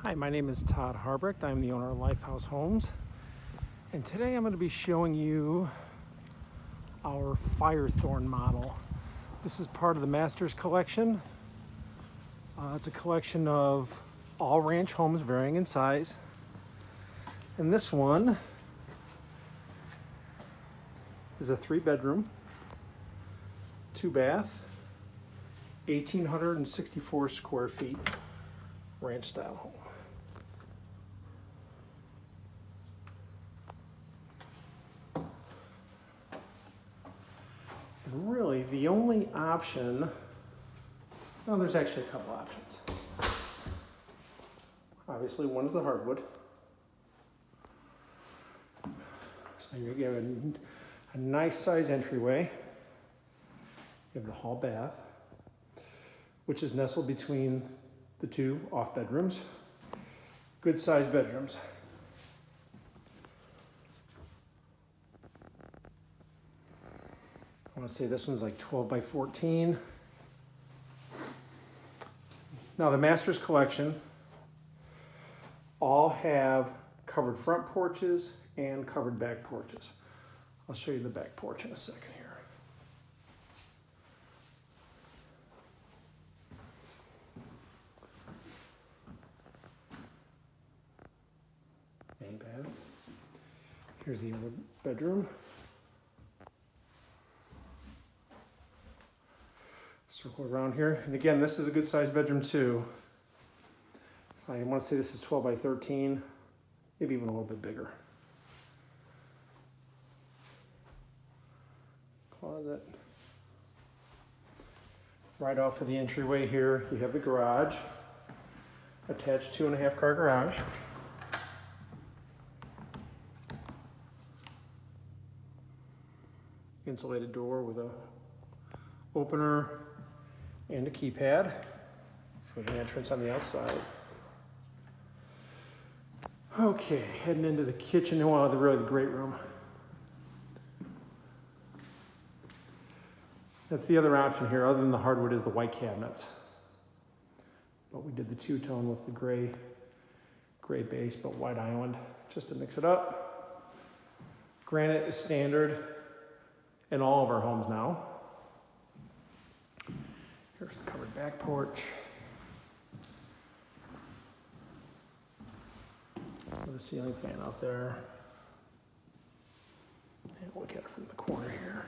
Hi, my name is Todd Harbrecht. I'm the owner of Lifehouse Homes, and today I'm going to be showing you our Firethorn model. This is part of the Masters collection. It's a collection of all ranch homes varying in size, and this one is a 3-bedroom, 2-bath, 1,864 square feet ranch style home. And really the only option, well, there's actually a couple options. Obviously one is the hardwood. So you have a nice size entryway. You have the hall bath, which is nestled between the two off bedrooms. Good sized bedrooms. I want to say this one's like 12 by 14. Now the Masters collection all have covered front porches and covered back porches. I'll show you the back porch in a second here. Main bed. Here's the other bedroom. Circle around here. And again, this is a good sized bedroom too. So I want to say this is 12 by 13, maybe even a little bit bigger. Closet. Right off of the entryway here, you have the garage. Attached 2.5-car garage. Insulated door with a opener and a keypad for the entrance on the outside. Okay, heading into the kitchen. Well, really the great room. That's the other option here, other than the hardwood, is the white cabinets. But we did the two-tone with the gray base, but white island, just to mix it up. Granite is standard in all of our homes now. Here's the covered back porch. With a ceiling fan out there. And look at it from the corner here.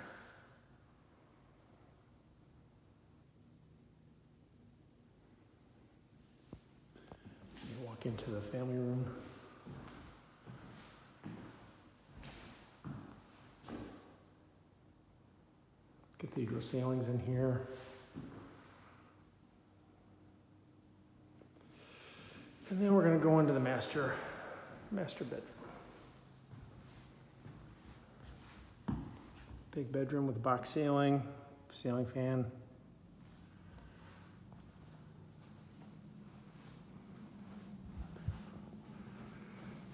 You walk into the family room. Cathedral ceilings in here. And then we're going to go into the master bedroom. Big bedroom with a box ceiling fan.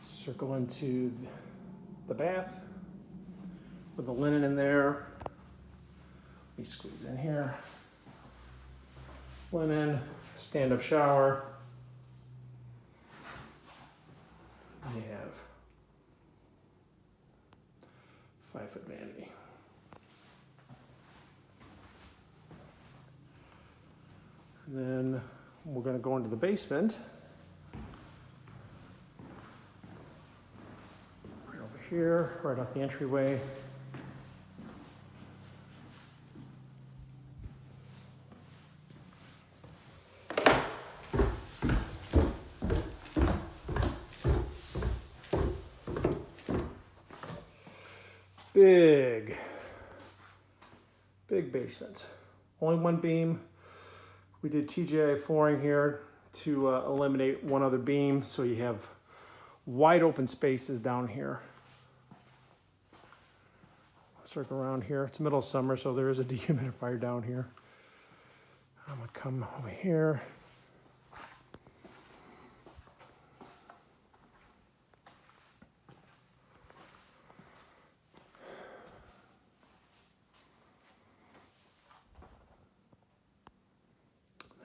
Circle into the bath with the linen in there. We squeeze in here. Linen, stand-up shower. You have 5-foot vanity. And then we're going to go into the basement. Right over here, right off the entryway. Big basement. Only one beam. We did TGI flooring here to eliminate one other beam, so you have wide open spaces down here. Circle around here. It's middle of summer, so there is a dehumidifier down here. I'm gonna come over here.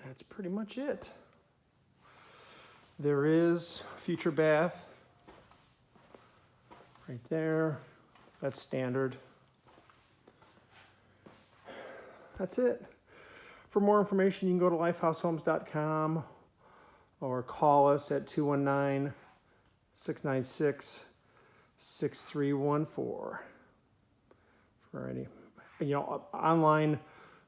That's pretty much it. There is future bath right there. That's standard. That's it. For more information, you can go to lifehousehomes.com or call us at 219-696-6314 for any, online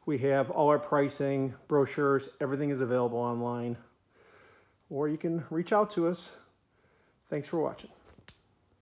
we have all our pricing, brochures, everything is available online. Or you can reach out to us. Thanks for watching.